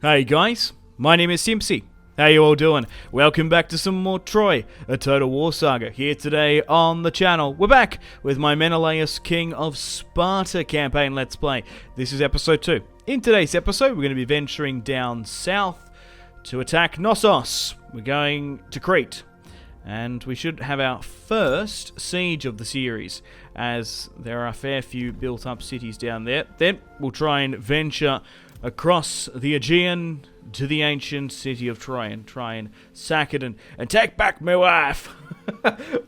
Hey guys, my name is Simpzy. How you all doing? Welcome back to some more Troy, A Total War Saga. Here today on the channel, we're back with my Menelaus, King of Sparta campaign Let's Play. This is episode 2. In today's episode, we're going to be venturing down south to attack Knossos. We're going to Crete. And we should have our first siege of the series, as there are a fair few built-up cities down there. Then we'll try and venture across the Aegean to the ancient city of Troy and try and sack it and take back my wife.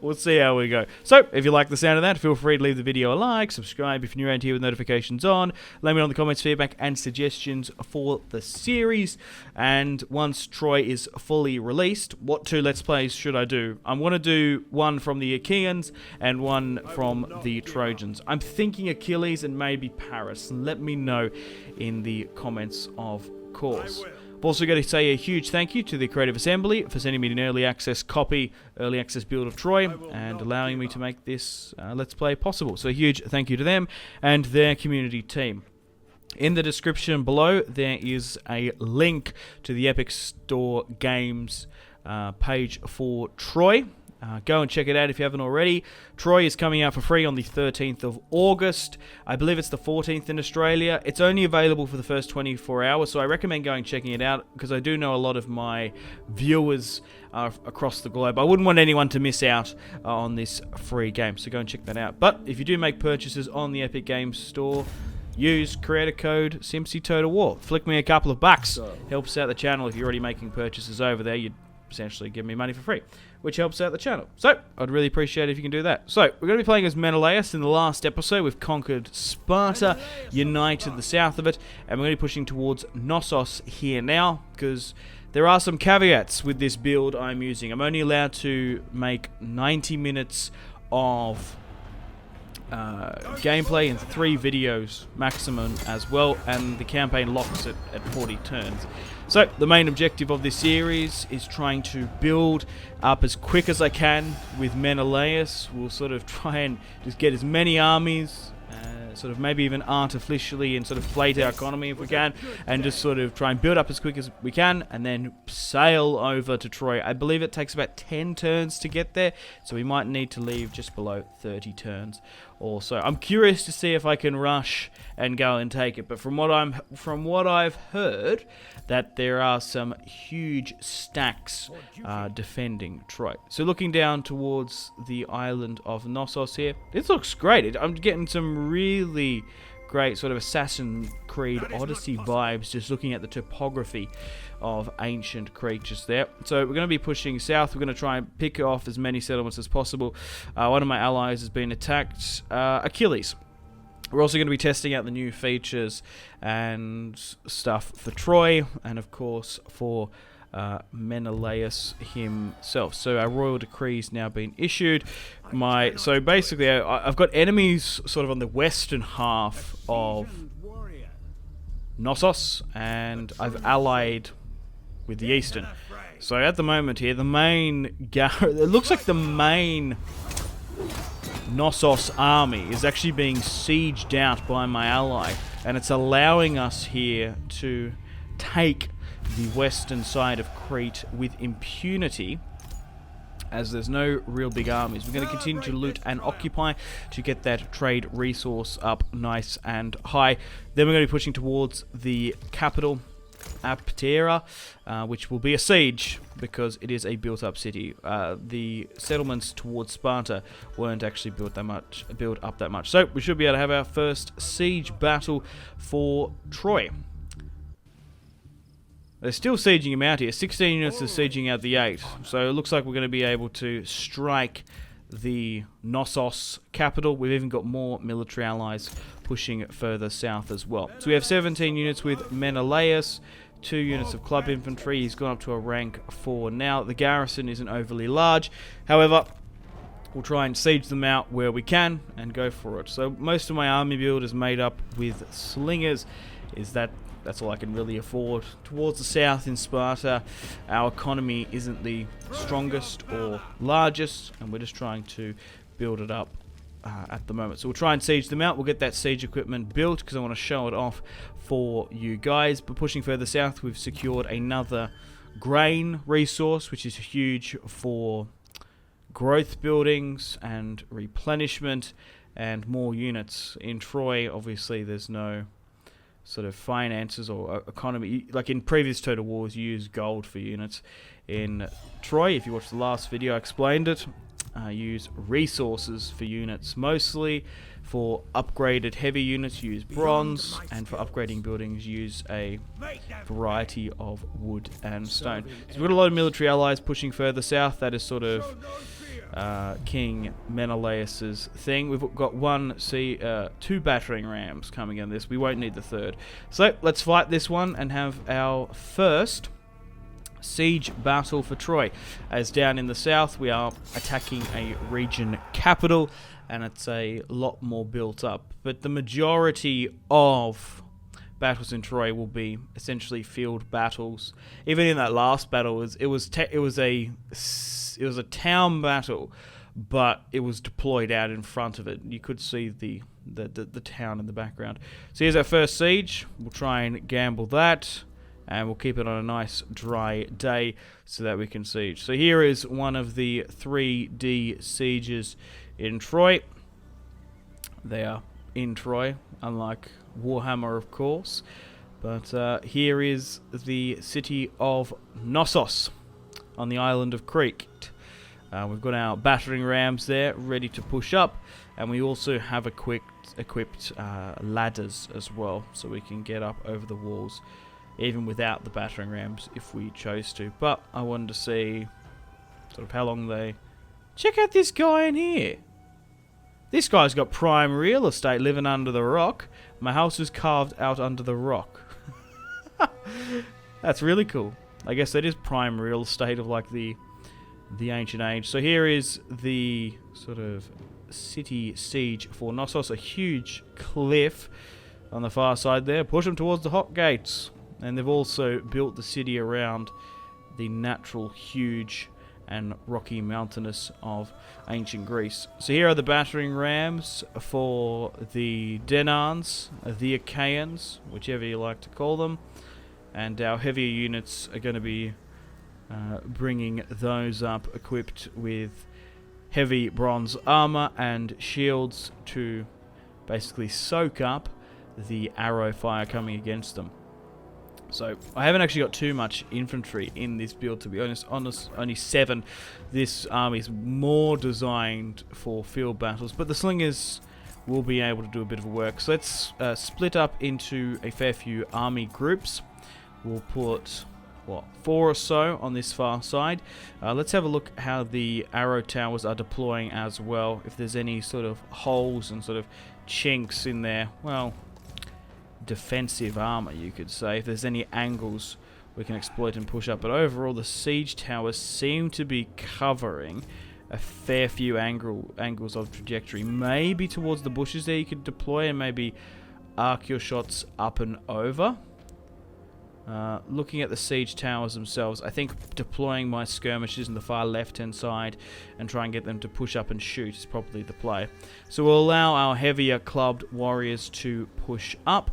We'll see how we go. So, if you like the sound of that, feel free to leave the video a like, subscribe if you're new around here with notifications on, let me know in the comments feedback and suggestions for the series. And once Troy is fully released, what 2 Let's Plays should I do? I want to do one from the Achaeans and one from the Trojans. I'm thinking Achilles and maybe Paris. Let me know in the comments, of course. I've also got to say a huge thank you to the Creative Assembly for sending me an early access build of Troy, and allowing me to make this Let's Play possible. So a huge thank you to them and their community team. In the description below, there is a link to the Epic Store Games page for Troy. Go and check it out if you haven't already. Troy is coming out for free on the 13th of August. I believe it's the 14th in Australia. It's only available for the first 24 hours, so I recommend going and checking it out, because I do know a lot of my viewers are across the globe. I wouldn't want anyone to miss out on this free game, so go and check that out. But if you do make purchases on the Epic Games Store, use creator code SimpzyTotalWar. Flick me a couple of bucks. Helps out the channel. If you're already making purchases over there, you'd essentially give me money for free, which helps out the channel. So, I'd really appreciate it if you can do that. So, we're going to be playing as Menelaus. In the last episode, we've conquered Sparta, united the south of it, and we're going to be pushing towards Knossos here now, because there are some caveats with this build I'm using. I'm only allowed to make 90 minutes of gameplay and 3 videos maximum as well, and the campaign locks it at 40 turns. So the main objective of this series is trying to build up as quick as I can with Menelaus. We'll sort of try and just get as many armies, sort of maybe even artificially, and sort of inflate our economy if we can, and just sort of try and build up as quick as we can, and then sail over to Troy. I believe it takes about 10 turns to get there, so we might need to leave just below 30 turns or so. I'm curious to see if I can rush and go and take it, but from what I've heard, that there are some huge stacks defending Troy. So looking down towards the island of Knossos here, this looks great. I'm getting some really great sort of Assassin's Creed Odyssey vibes just looking at the topography of ancient creatures there. So we're going to be pushing south. We're going to try and pick off as many settlements as possible. One of my allies has been attacked, Achilles. We're also going to be testing out the new features and stuff for Troy, and of course for Menelaus himself. So our royal decree's now been issued. So basically, I've got enemies sort of on the western half of Knossos, and I've allied with the eastern. So at the moment here, the main it looks like the main Knossos army is actually being sieged out by my ally, and it's allowing us here to take the western side of Crete with impunity, as there's no real big armies. We're going to continue to loot and occupy to get that trade resource up nice and high. Then we're going to be pushing towards the capital, Aptera, which will be a siege because it is a built-up city. The settlements towards Sparta weren't actually built up that much. So we should be able to have our first siege battle for Troy. They're still sieging him out here. 16 units are sieging out the 8. So it looks like we're going to be able to strike the Knossos capital. We've even got more military allies pushing further south as well. So we have 17 units with Menelaus, 2 units of club infantry. He's gone up to a rank 4 now. The garrison isn't overly large. However, we'll try and siege them out where we can and go for it. So most of my army build is made up with slingers. That's all I can really afford. Towards the south in Sparta, our economy isn't the strongest or largest, and we're just trying to build it up at the moment. So we'll try and siege them out. We'll get that siege equipment built because I want to show it off for you guys. But pushing further south, we've secured another grain resource, which is huge for growth buildings and replenishment and more units. In Troy, obviously, there's no sort of finances or economy. Like in previous Total Wars, you use gold for units. In Troy, if you watched the last video, I explained it. Use resources for units. Mostly for upgraded heavy units, use bronze, and for upgrading buildings, use a variety of wood and stone. So we've got a lot of military allies pushing further south. That is sort of King Menelaus's thing. We've got two battering rams coming in this. We won't need the third. So let's fight this one and have our first siege battle for Troy. As down in the south, we are attacking a region capital, and it's a lot more built up. But the majority of battles in Troy will be essentially field battles. Even in that last battle, it was a town battle, but it was deployed out in front of it. You could see the town in the background. So here's our first siege. We'll try and gamble that, and we'll keep it on a nice dry day so that we can siege. So here is one of the 3D sieges in Troy. They are in Troy, unlike Warhammer, of course. But here is the city of Knossos on the island of Crete. We've got our battering rams there ready to push up, and we also have equipped ladders as well, so we can get up over the walls even without the battering rams if we chose to. But I wanted to see sort of how long they... Check out this guy in here. This guy's got prime real estate living under the rock. My house is carved out under the rock. That's really cool. I guess that is prime real estate of like the ancient age. So here is the sort of city siege for Knossos. A huge cliff on the far side there. Push them towards the hot gates. And they've also built the city around the natural, huge and rocky mountainous of ancient Greece. So here are the battering rams for the Denarns, the Achaeans, whichever you like to call them. And our heavier units are going to be bringing those up equipped with heavy bronze armour and shields to basically soak up the arrow fire coming against them. So I haven't actually got too much infantry in this build, to be honest. Only 7. This army is more designed for field battles, but the slingers will be able to do a bit of work. So let's split up into a fair few army groups. We'll put 4 or so on this far side. Let's have a look how the arrow towers are deploying as well. If there's any sort of holes and sort of chinks in there, well, defensive armor, you could say. If there's any angles we can exploit and push up. But overall, the siege towers seem to be covering a fair few angles of trajectory. Maybe towards the bushes there you could deploy and maybe arc your shots up and over. Looking at the siege towers themselves, I think deploying my skirmishers in the far left-hand side and try and get them to push up and shoot is probably the play. So we'll allow our heavier clubbed warriors to push up.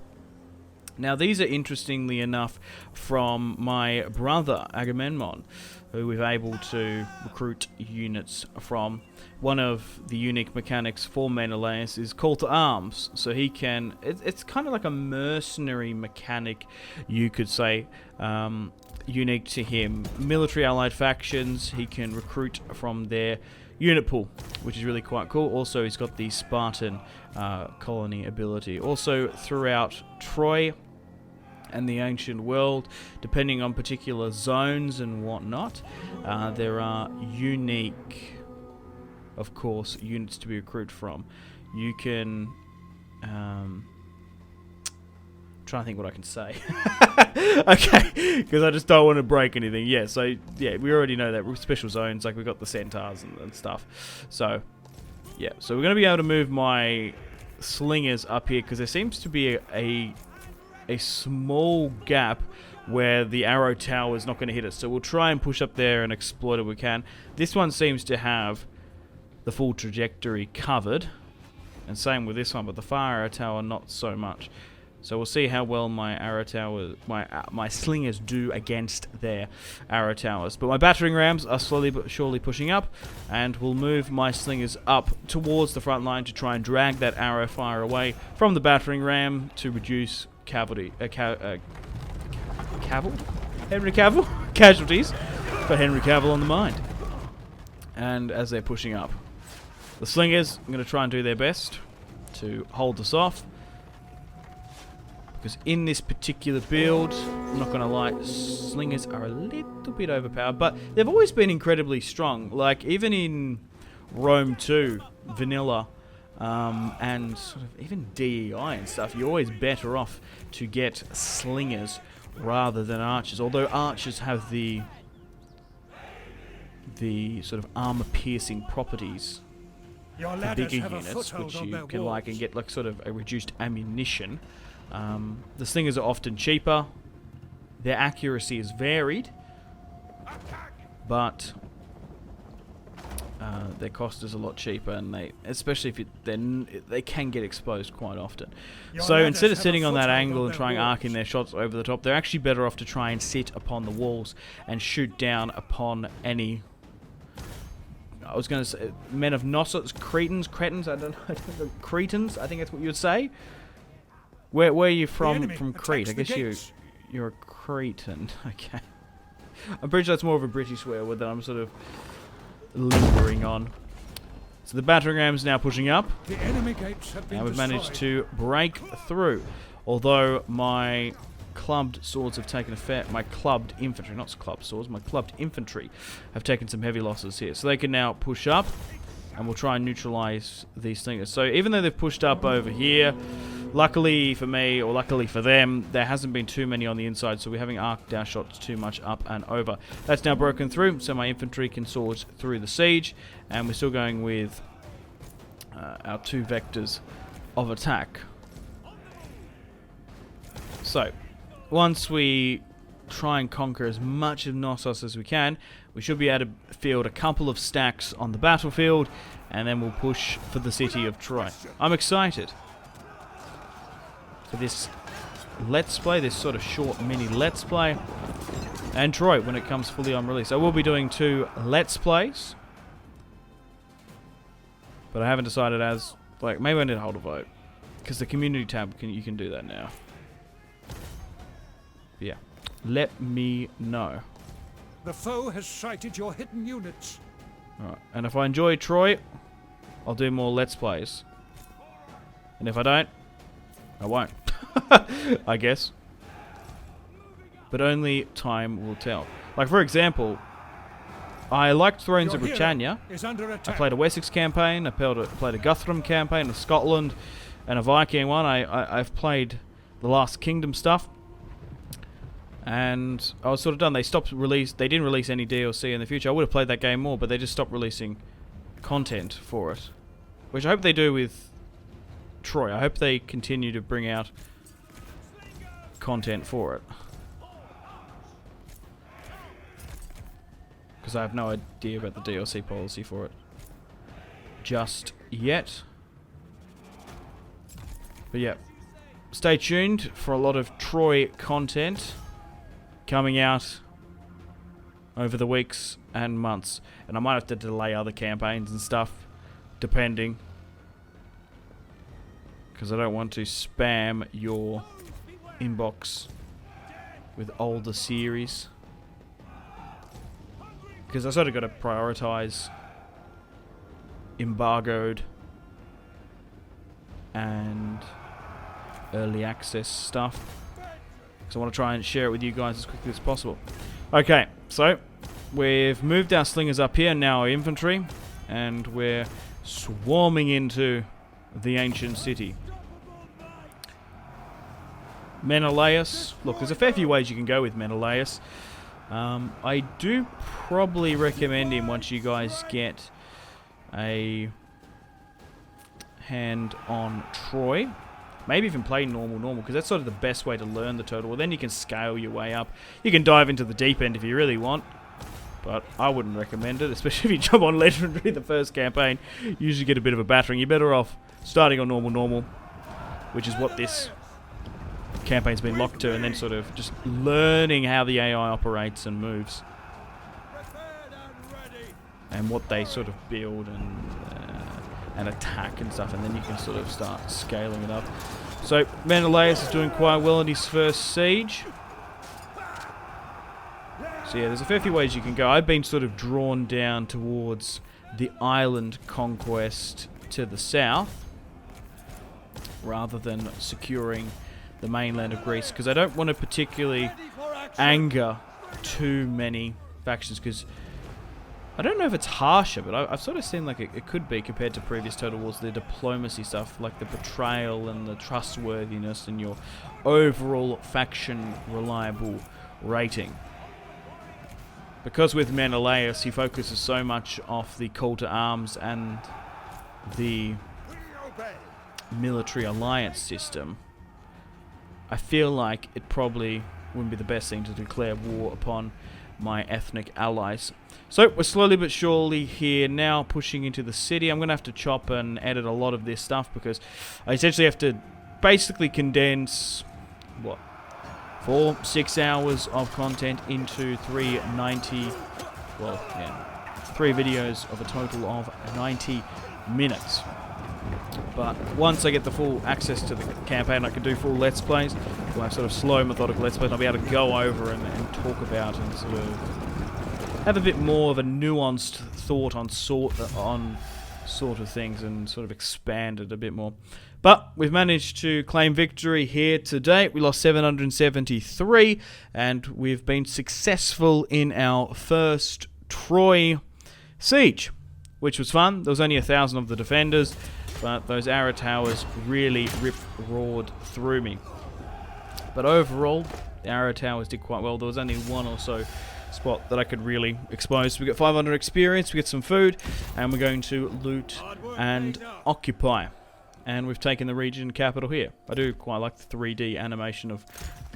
Now these are, interestingly enough, from my brother Agamemnon, who we've able to recruit units from. One of the unique mechanics for Menelaus is call to arms, so he can... It's kind of like a mercenary mechanic, you could say, unique to him. Military allied factions, he can recruit from their unit pool, which is really quite cool. Also, he's got the Spartan colony ability. Also, throughout Troy and the ancient world, depending on particular zones and whatnot, there are unique, of course, units to be recruited from. You can... trying to think what I can say. Okay, because I just don't want to break anything. Yeah, so, yeah, we already know that. Special zones, like we've got the centaurs and stuff. So, yeah, so we're going to be able to move my slingers up here, because there seems to be a small gap where the arrow tower is not going to hit us. So we'll try and push up there and exploit it we can. This one seems to have the full trajectory covered. And same with this one, but the fire arrow tower not so much. So we'll see how well my arrow towers, my slingers do against their arrow towers. But my battering rams are slowly but surely pushing up, and we'll move my slingers up towards the front line to try and drag that arrow fire away from the battering ram to reduce Henry Cavill? Casualties for Henry Cavill on the mind. And as they're pushing up, the slingers are going to try and do their best to hold us off. Because in this particular build, I'm not going to lie, slingers are a little bit overpowered, but they've always been incredibly strong. Like, even in Rome 2, vanilla, and sort of even DEI and stuff, you're always better off to get slingers rather than archers. Although archers have the sort of armor-piercing properties, the bigger units, which you can like and get like sort of a reduced ammunition. The slingers are often cheaper. Their accuracy is varied, but their cost is a lot cheaper, and especially if they can get exposed quite often. So instead of sitting on that angle and trying arcing their shots over the top, they're actually better off to try and sit upon the walls and shoot down upon any. I was going to say men of Knossos, Cretans, I don't know, Cretans. I think that's what you would say. Where are you from Crete? I guess you're a Cretan. Okay. I'm pretty sure that's more of a British word that I'm sort of lingering on. So the battering ram's now pushing up. The enemy gates have been and we've destroyed. managed to break through. Although my clubbed swords have taken my clubbed infantry, not clubbed swords, my clubbed infantry have taken some heavy losses here. So they can now push up, and we'll try and neutralize these things. So even though they've pushed up over here, luckily for me, or luckily for them, there hasn't been too many on the inside, so we haven't arced our shots too much up and over. That's now broken through, so my infantry can sword through the siege, and we're still going with our 2 vectors of attack. So, once we try and conquer as much of Knossos as we can, we should be able to field a couple of stacks on the battlefield, and then we'll push for the city of Troy. I'm excited for this Let's Play, this sort of short mini Let's Play, and Troy when it comes fully on release. I will be doing 2 Let's Plays, but I haven't decided as, like, maybe I need to hold a vote, because the community tab, you can do that now. Yeah, let me know. The foe has sighted your hidden units. Alright, and if I enjoy Troy, I'll do more Let's Plays. And if I don't, I won't. I guess. But only time will tell. Like, for example, I liked Thrones of Britannia. I played a Wessex campaign, I played a Guthrum campaign of Scotland, and a Viking one. I've played the Last Kingdom stuff. And I was sort of done. They didn't release any DLC in the future. I would have played that game more, but they just stopped releasing content for it. Which I hope they do with Troy. I hope they continue to bring out content for it. Because I have no idea about the DLC policy for it just yet. But yeah, stay tuned for a lot of Troy content coming out over the weeks and months. And I might have to delay other campaigns and stuff, depending. Because I don't want to spam your inbox with older series. Because I sort of got to prioritize embargoed and early access stuff. So I want to try and share it with you guys as quickly as possible. Okay, so we've moved our slingers up here, now our infantry, and we're swarming into the ancient city. Menelaus. Look, there's a fair few ways you can go with Menelaus. I do probably recommend him once you guys get a hand on Troy. Maybe even play normal, because that's sort of the best way to learn the Total War. Then you can scale your way up. You can dive into the deep end if you really want, but I wouldn't recommend it, especially if you jump on Legendary the first campaign. You usually get a bit of a battering. You're better off starting on normal, which is what this campaign's been locked to, and then sort of just learning how the AI operates and moves, and what they sort of build and attack and stuff, and then you can sort of start scaling it up. So Menelaus is doing quite well in his first siege. So yeah, there's a fair few ways you can go. I've been sort of drawn down towards the island conquest to the south, rather than securing the mainland of Greece, because I don't want to particularly anger too many factions, because I don't know if it's harsher, but I've sort of seen like it could be compared to previous Total Wars, the diplomacy stuff, like the betrayal and the trustworthiness and your overall faction reliable rating. Because with Menelaus, he focuses so much off the call to arms and the military alliance system, I feel like it probably wouldn't be the best thing to declare war upon my ethnic allies. So we're slowly but surely here now, pushing into the city. I'm going to have to chop and edit a lot of this stuff, because I essentially have to basically condense, 6 hours of content into 3 videos of a total of 90 minutes. But once I get the full access to the campaign, I can do full Let's Plays, like sort of slow, methodical Let's Plays. I'll be able to go over and talk about and sort of have a bit more of a nuanced thought on sort of things, and sort of expand it a bit more. But we've managed to claim victory here today. We lost 773, and we've been successful in our first Troy siege, which was fun. There was only 1,000 of the defenders, but those arrow towers really roared through me. But overall, the arrow towers did quite well. There was only one or so spot that I could really expose. We got 500 experience, we get some food, and we're going to loot and occupy. And we've taken the region capital here. I do quite like the 3D animation of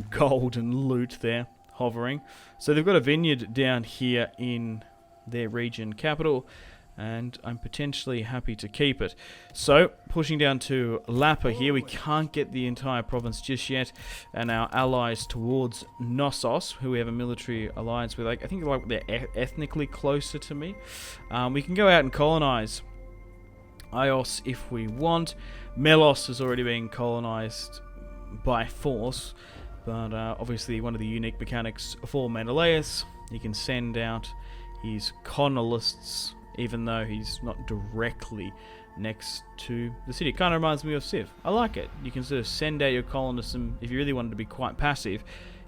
gold and loot there, hovering. So they've got a vineyard down here in their region capital, and I'm potentially happy to keep it. So, pushing down to Lapa here, we can't get the entire province just yet, and our allies towards Knossos, who we have a military alliance with, I think they're ethnically closer to me. We can go out and colonize Ios if we want. Melos has already been colonized by force, but obviously one of the unique mechanics for Menelaus, he can send out his colonists even though he's not directly next to the city. It kind of reminds me of Civ. I like it. You can sort of send out your colonists, and if you really wanted to be quite passive,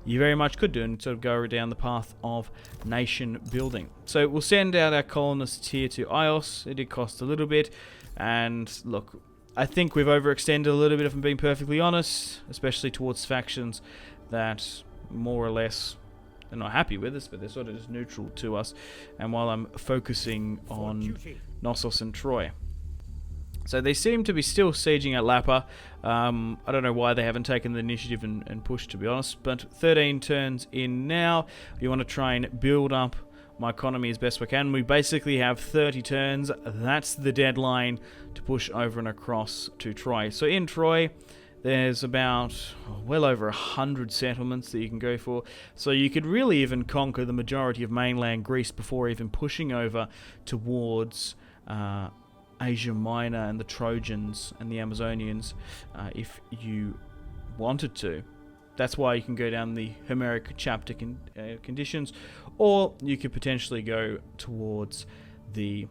you very much could do, and sort of go down the path of nation building. So we'll send out our colonists here to Ios. It did cost a little bit, and look, I think we've overextended a little bit, if I'm being perfectly honest, especially towards factions that more or less they're not happy with us, but they're sort of just neutral to us. And while I'm focusing on Knossos and Troy. So they seem to be still sieging at Lapa. I don't know why they haven't taken the initiative and pushed, to be honest. But 13 turns in now. We want to try and build up my economy as best we can. We basically have 30 turns. That's the deadline to push over and across to Troy. So in Troy, there's about well over 100 settlements that you can go for. So you could really even conquer the majority of mainland Greece before even pushing over towards Asia Minor and the Trojans and the Amazonians if you wanted to. That's why you can go down the Homeric chapter conditions, or you could potentially go towards the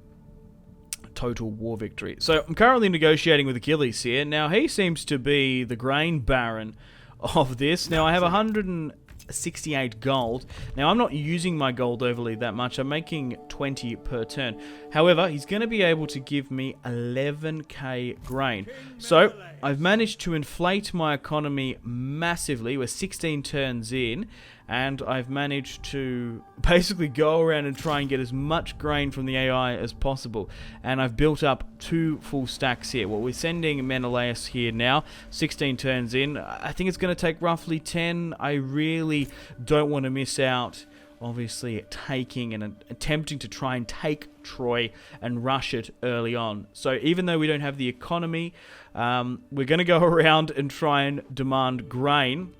total war victory. So I'm currently negotiating with Achilles here. Now he seems to be the grain baron of this. Now I have 168 gold. Now I'm not using my gold overly that much. I'm making 20 per turn. However, he's going to be able to give me 11k grain. So I've managed to inflate my economy massively. We're 16 turns in, and I've managed to basically go around and try and get as much grain from the AI as possible. And I've built up 2 full stacks here. Well, we're sending Menelaus here now, 16 turns in. I think it's going to take roughly 10. I really don't want to miss out obviously taking and attempting to try and take Troy and rush it early on. So even though we don't have the economy, we're going to go around and try and demand grain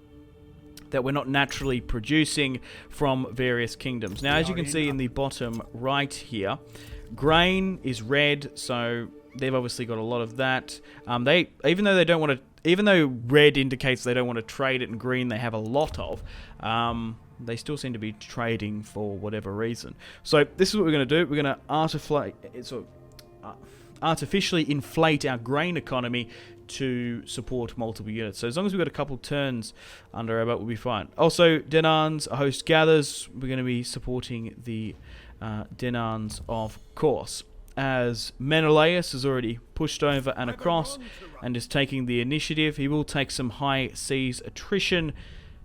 that we're not naturally producing from various kingdoms. Now, as you can see in the bottom right here, grain is red, so they've obviously got a lot of that. Even though red indicates they don't want to trade it, and green they have a lot of, they still seem to be trading for whatever reason. So this is what we're going to do. We're going to artificially inflate our grain economy to support multiple units. So as long as we've got a couple turns under our belt, we'll be fine. Also, Denarns, a host gathers. We're going to be supporting the Denarns, of course. As Menelaus has already pushed over and across and is taking the initiative, he will take some high seas attrition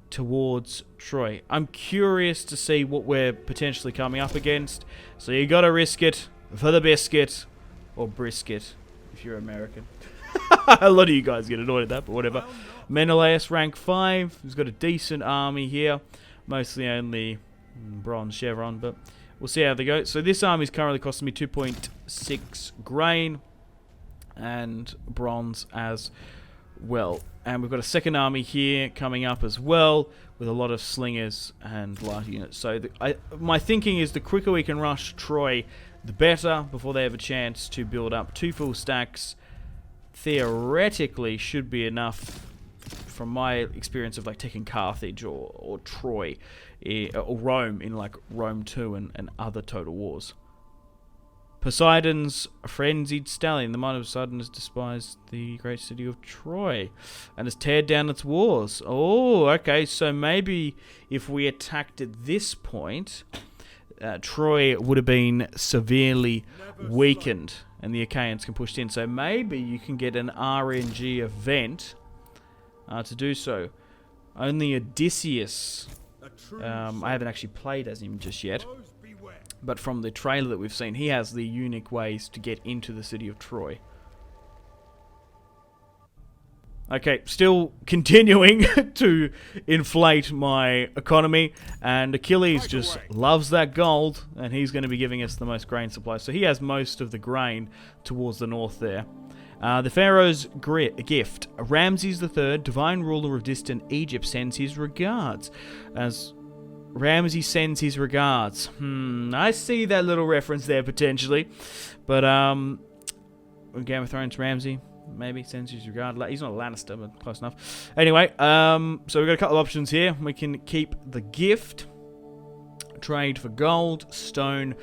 towards Troy. I'm curious to see what we're potentially coming up against. So you gotta risk it for the biscuit, or brisket if you're American. A lot of you guys get annoyed at that, but whatever. Menelaus, rank 5. He's got a decent army here. Mostly only bronze chevron, but we'll see how they go. So this army is currently costing me 2.6 grain and bronze as well. And we've got a second army here coming up as well with a lot of slingers and light units. So my thinking is the quicker we can rush Troy, the better, before they have a chance to build up 2 full stacks. Theoretically should be enough from my experience of like taking Carthage or Troy or Rome in like Rome 2 and other Total Wars. Poseidon's frenzied stallion. The mind of Poseidon has despised the great city of Troy and has teared down its walls. Oh, okay, so maybe if we attacked at this point, Troy would have been severely weakened and the Achaeans can push in. So maybe you can get an RNG event to do so. Only Odysseus. I haven't actually played as him just yet. But from the trailer that we've seen, he has the unique ways to get into the city of Troy. Okay, still continuing to inflate my economy, and Achilles just loves that gold, and he's going to be giving us the most grain supply. So he has most of the grain towards the north there. The Pharaoh's gift. Ramses III, divine ruler of distant Egypt, sends his regards. As Ramses sends his regards. I see that little reference there potentially. But Game of Thrones Ramsay maybe sends his regard. He's not a Lannister, but close enough. Anyway, so we've got a couple of options here. We can keep the gift, trade for gold, stone,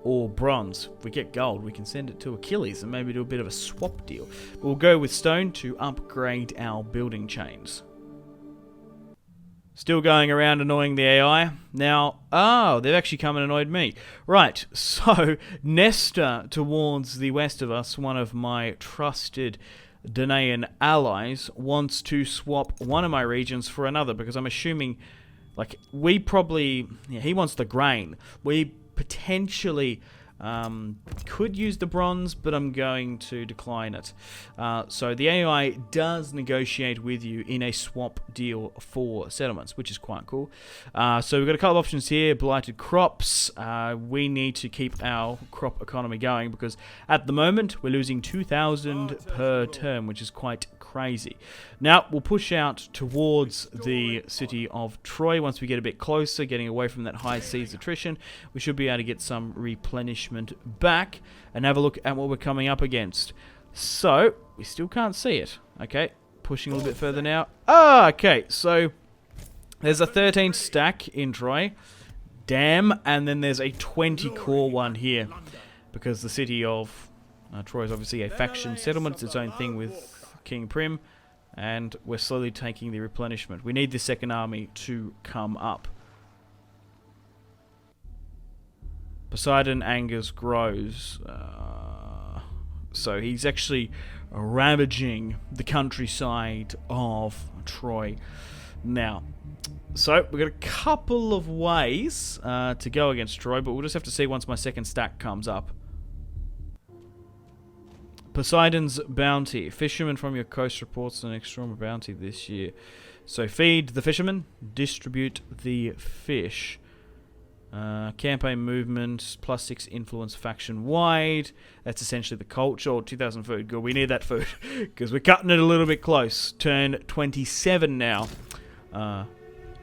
or bronze. If we get gold, we can send it to Achilles and maybe do a bit of a swap deal. But we'll go with stone to upgrade our building chains. Still going around annoying the AI. Now, they've actually come and annoyed me. Right, so Nestor towards the west of us, one of my trusted Danaan allies, wants to swap one of my regions for another, because I'm assuming, like, he wants the grain. We potentially could use the bronze, but I'm going to decline it. So the AI does negotiate with you in a swap deal for settlements, which is quite cool. So we've got a couple of options here. Blighted crops. We need to keep our crop economy going, because at the moment we're losing 2,000 per term, which is quite crazy. Now we'll push out towards the city of Troy. Once we get a bit closer, getting away from that high seas attrition, we should be able to get some replenishment back and have a look at what we're coming up against. So we still can't see it. Okay, pushing a little bit further now. Okay, so there's a 13 stack in Troy. Damn, and then there's a 20 core one here, because the city of Troy is obviously a faction settlement. It's its own thing with King Prim, and we're slowly taking the replenishment. We need the second army to come up. Poseidon angers grows, so he's actually ravaging the countryside of Troy now. So we've got a couple of ways to go against Troy, but we'll just have to see once my second stack comes up. Poseidon's bounty. Fishermen from your coast reports an extraordinary bounty this year. So feed the fishermen, distribute the fish. Campaign movement, +6 influence faction wide. That's essentially the culture. Oh, 2,000 food. Good, we need that food because we're cutting it a little bit close. Turn 27 now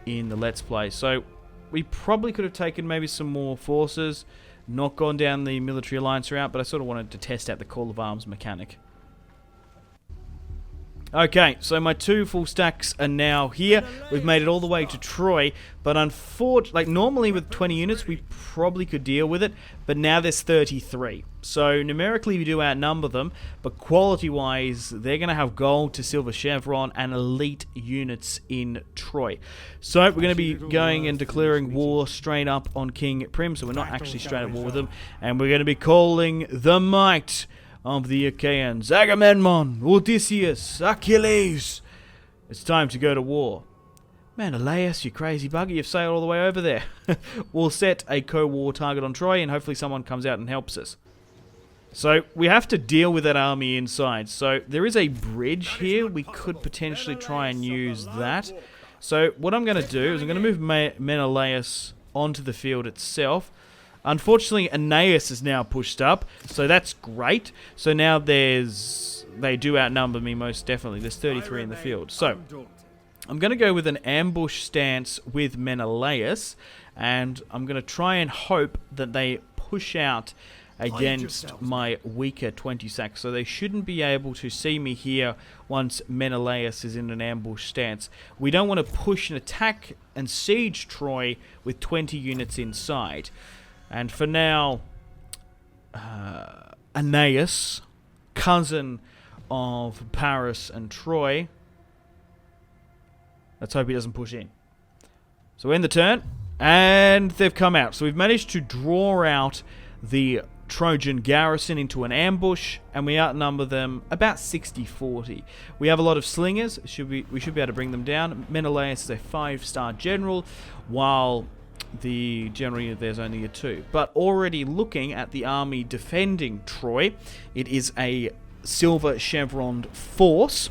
in the Let's Play. So we probably could have taken maybe some more forces, not gone down the military alliance route, but I sort of wanted to test out the call of arms mechanic. Okay, so my 2 full stacks are now here. We've made it all the way to Troy, but unfortunately, like normally with 20 units, we probably could deal with it, but now there's 33. So numerically, we do outnumber them, but quality-wise, they're going to have gold to silver chevron and elite units in Troy. So we're going to be going and declaring war straight up on King Prim, so we're not actually straight at war with them, and we're going to be calling the might of the Achaeans, Agamemnon, Odysseus, Achilles. It's time to go to war. Menelaus, you crazy bugger, you've sailed all the way over there. We'll set a co-war target on Troy, and hopefully someone comes out and helps us. So we have to deal with that army inside. So there is a bridge here. We could potentially try and use that. So what I'm going to do is I'm going to move Menelaus onto the field itself. Unfortunately, Aeneas is now pushed up, so that's great. So now they do outnumber me most definitely. There's 33 in the field. So I'm going to go with an ambush stance with Menelaus, and I'm going to try and hope that they push out against my weaker 20 sacks. So they shouldn't be able to see me here once Menelaus is in an ambush stance. We don't want to push and attack and siege Troy with 20 units inside. And for now, Aeneas, cousin of Paris and Troy, let's hope he doesn't push in. So we end the turn, and they've come out. So we've managed to draw out the Trojan garrison into an ambush, and we outnumber them about 60-40. We have a lot of slingers. We should be able to bring them down. Menelaus is a 5-star general, while the general there's only a 2. But already looking at the army defending Troy, it is a silver chevroned force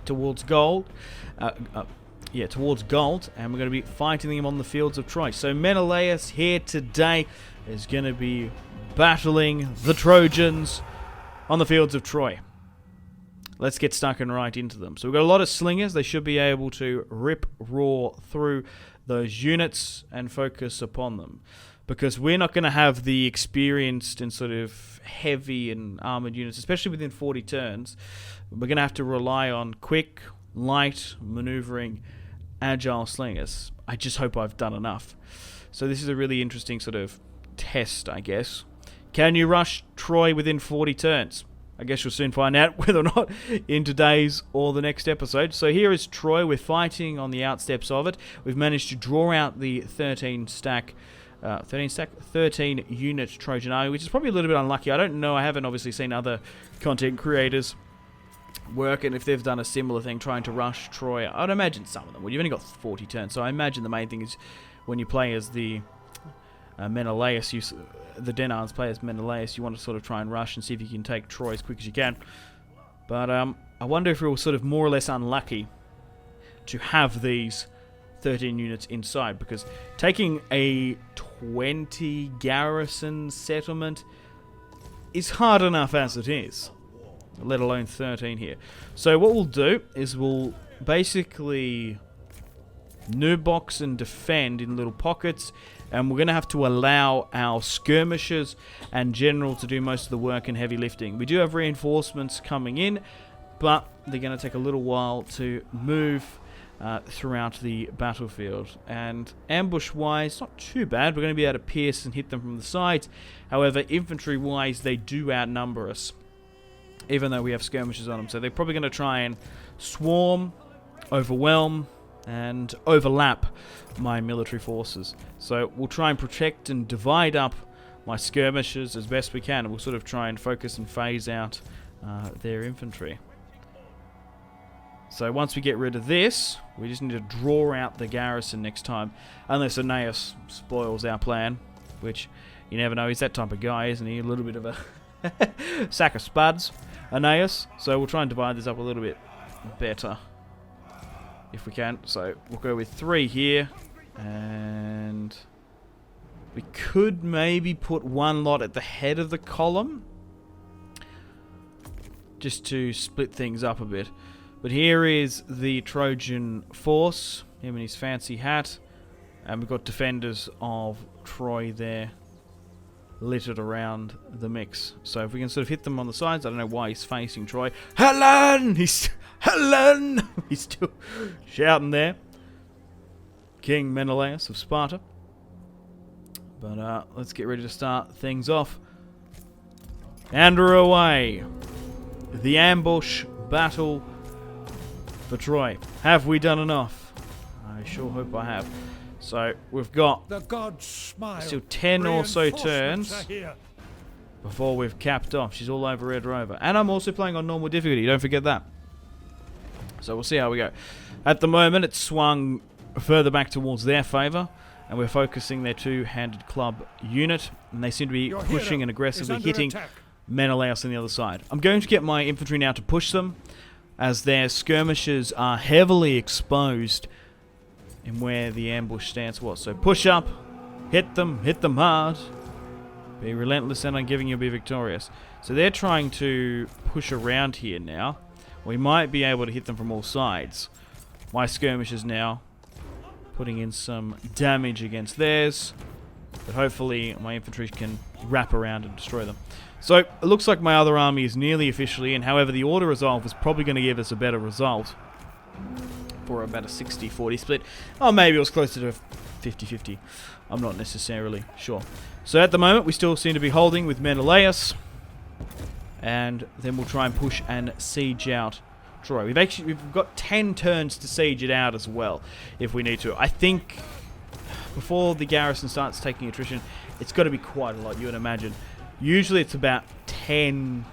towards gold. Towards gold, and we're going to be fighting them on the fields of Troy. So Menelaus here today is going to be battling the Trojans on the fields of Troy. Let's get stuck and right into them. So we've got a lot of slingers. They should be able to roar through those units and focus upon them, because we're not going to have the experienced and sort of heavy and armored units, especially within 40 turns. We're going to have to rely on quick, light, maneuvering, agile slingers. I just hope I've done enough. So this is a really interesting sort of test, I guess. Can you rush Troy within 40 turns? I guess you'll soon find out whether or not in today's or the next episode. So here is Troy. We're fighting on the outsteps of it. We've managed to draw out the 13 unit Trojan army, which is probably a little bit unlucky. I don't know. I haven't obviously seen other content creators work, and if they've done a similar thing trying to rush Troy. I'd imagine some of them would. You've only got 40 turns, so I imagine the main thing is when you play as the Menelaus, the Denards play as Menelaus, you want to sort of try and rush and see if you can take Troy as quick as you can. But I wonder if we were sort of more or less unlucky to have these 13 units inside, because taking a 20 garrison settlement is hard enough as it is, let alone 13 here. So what we'll do is we'll basically noob box and defend in little pockets, and we're going to have to allow our skirmishers and general to do most of the work and heavy lifting. We do have reinforcements coming in, but they're going to take a little while to move throughout the battlefield. And ambush-wise, not too bad. We're going to be able to pierce and hit them from the sides. However, infantry-wise, they do outnumber us, even though we have skirmishers on them. So they're probably going to try and swarm, overwhelm, and overlap my military forces. So we'll try and protect and divide up my skirmishers as best we can, and we'll sort of try and focus and phase out their infantry. So once we get rid of this, we just need to draw out the garrison next time, unless Aeneas spoils our plan, which you never know. He's that type of guy, isn't he? A little bit of a sack of spuds, Aeneas. So we'll try and divide this up a little bit better if we can. So we'll go with 3 here, and We could maybe put one lot at the head of the column, just to split things up a bit. But here is the Trojan Force, him and his fancy hat. And we've got defenders of Troy there, littered around the mix. So if we can sort of hit them on the sides, I don't know why he's facing Troy. Helen! Helen! He's still shouting there. King Menelaus of Sparta. But let's get ready to start things off. And we're away. The ambush battle for Troy. Have we done enough? I sure hope I have. So we've got the gods smile. Still 10 or so turns before we've capped off. She's all over Red Rover. And I'm also playing on normal difficulty, don't forget that. So we'll see how we go. At the moment, it's swung further back towards their favour, and we're focusing their two-handed club unit, and they seem to be pushing and aggressively hitting Menelaus on the other side. I'm going to get my infantry now to push them, as their skirmishers are heavily exposed in where the ambush stance was. So push up, hit them hard, be relentless, and I'm giving you be victorious. So they're trying to push around here now. We might be able to hit them from all sides. My skirmishers now putting in some damage against theirs, but hopefully my infantry can wrap around and destroy them. So it looks like my other army is nearly officially in. However, the order resolve is probably going to give us a better result for about a 60-40 split. Oh, maybe it was closer to 50-50. I'm not necessarily sure. So at the moment, we still seem to be holding with Menelaus, and then we'll try and push and siege out Troy. We've got 10 turns to siege it out as well, if we need to. I think before the garrison starts taking attrition, it's got to be quite a lot, you would imagine. Usually it's about 10.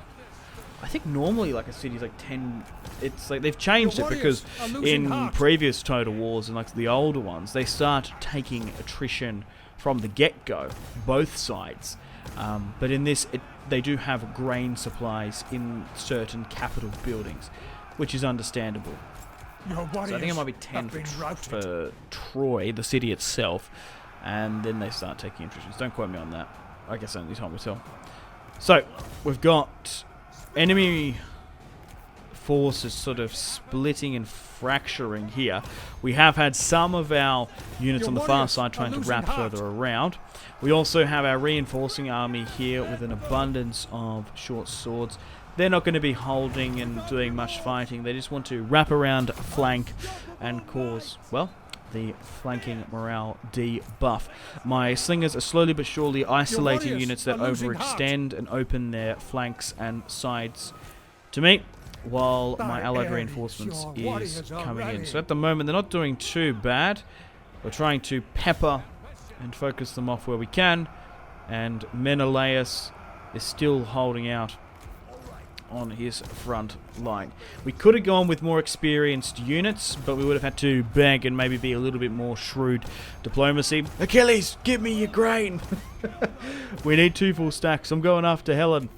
I think normally like a city's like 10. It's like they've changed it because in previous Total Wars and like the older ones, they start taking attrition from the get-go, both sides. But in this, they do have grain supplies in certain capital buildings, which is understandable. So I think it might be 10 for Troy, the city itself, and then they start taking attritions. Don't quote me on that. I guess only time will tell. So we've got enemy forces sort of splitting and fracturing here. We have had some of our units on the far side trying to wrap further around. We also have our reinforcing army here with an abundance of short swords. They're not going to be holding and doing much fighting. They just want to wrap around, flank, and cause, well, the flanking morale debuff. My slingers are slowly but surely isolating units that overextend and open their flanks and sides to me, while my allied reinforcements is coming in. So at the moment, they're not doing too bad. We're trying to pepper and focus them off where we can, and Menelaus is still holding out on his front line. We could have gone with more experienced units, but we would have had to beg and maybe be a little bit more shrewd diplomacy. Achilles, give me your grain! We need 2 full stacks. I'm going after Helen.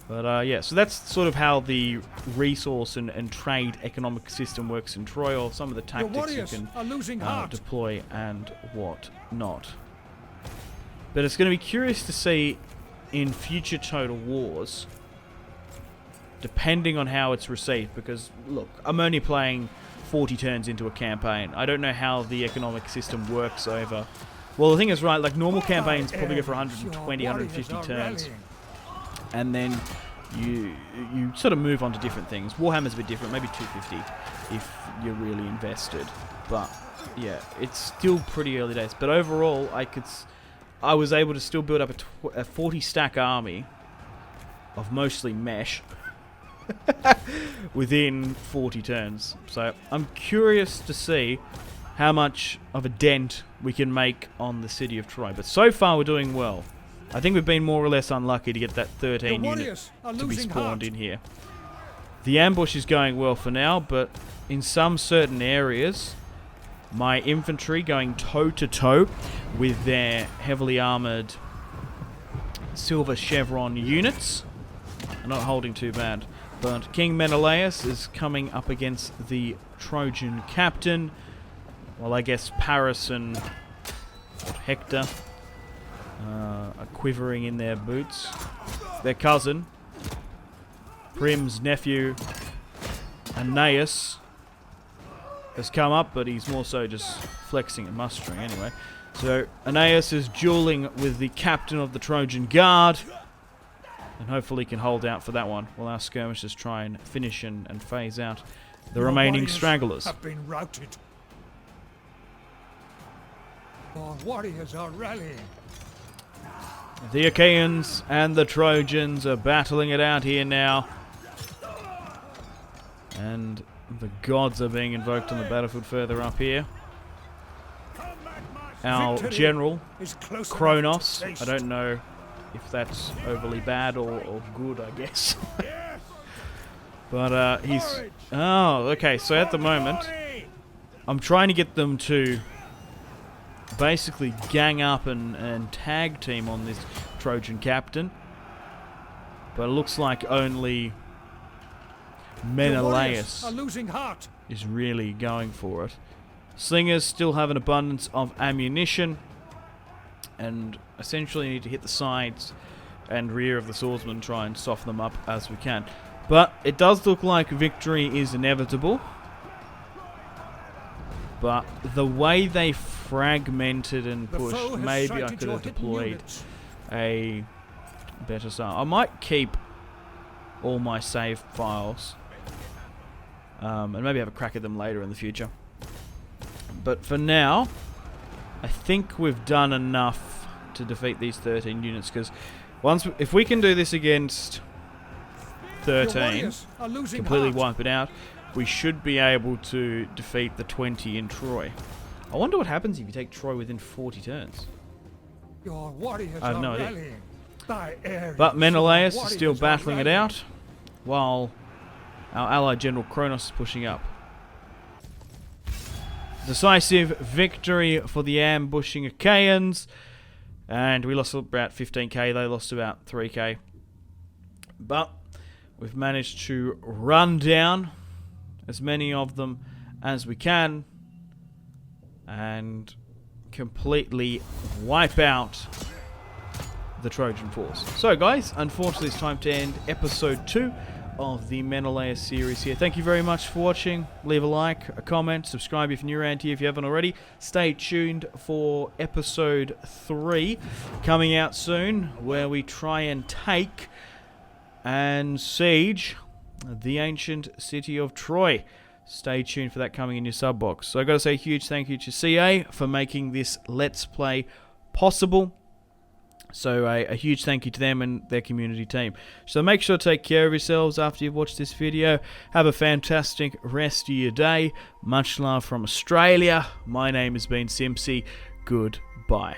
But yeah, so that's sort of how the resource and trade economic system works in Troy, or some of the tactics you can deploy and what not. But it's going to be curious to see in future Total Wars, depending on how it's received, because look, I'm only playing 40 turns into a campaign. I don't know how the economic system works over... Well, the thing is, right, like normal campaigns probably go for 120, 150 turns, and then you sort of move on to different things. Warhammer's a bit different, maybe 250 if you're really invested. But yeah, it's still pretty early days. But overall, I was able to still build up a 40 stack army of mostly mesh within 40 turns. So I'm curious to see how much of a dent we can make on the city of Troy. But so far we're doing well. I think we've been more or less unlucky to get that 13 unit to be spawned in here. The ambush is going well for now, but in some certain areas, my infantry going toe-to-toe with their heavily armoured silver chevron units are not holding too bad. But King Menelaus is coming up against the Trojan captain, while I guess Paris and Hector are quivering in their boots. Their cousin, Prim's nephew, Aeneas, has come up, but he's more so just flexing and mustering anyway. So Aeneas is dueling with the captain of the Trojan Guard, and hopefully can hold out for that one while our skirmishers try and finish and phase out the remaining stragglers. Have been routed. Our warriors are rallying. The Achaeans and the Trojans are battling it out here now. And the gods are being invoked on the battlefield further up here. Our general, Kronos, I don't know if that's overly bad or good, I guess. But he's... Oh, okay, so at the moment, I'm trying to get them to basically gang up and tag team on this Trojan captain. But it looks like only Menelaus is really going for it. Slingers still have an abundance of ammunition and essentially need to hit the sides and rear of the swordsmen, try and soften them up as we can. But it does look like victory is inevitable. But the way they fragmented and pushed, maybe I could have deployed a better start. I might keep all my save files and maybe have a crack at them later in the future. But for now, I think we've done enough to defeat these 13 units, because if we can do this against 13, completely wipe it out, we should be able to defeat the 20 in Troy. I wonder what happens if you take Troy within 40 turns. Your warriors I have no are idea. rallying. But Menelaus is still battling it out, while our allied general Kronos is pushing up. Decisive victory for the ambushing Achaeans, and we lost about 15k, they lost about 3k. But we've managed to run down as many of them as we can and completely wipe out the Trojan Force. So guys, unfortunately it's time to end episode 2 of the Menelaus series here. Thank you very much for watching. Leave a like, a comment, subscribe if you're new around here if you haven't already. Stay tuned for episode 3 coming out soon, where we try and take and siege the ancient city of Troy. Stay tuned for that coming in your sub box. So I've got to say a huge thank you to CA for making this Let's Play possible. So a huge thank you to them and their community team. So make sure to take care of yourselves after you've watched this video. Have a fantastic rest of your day. Much love from Australia. My name has been Simpzy. Goodbye.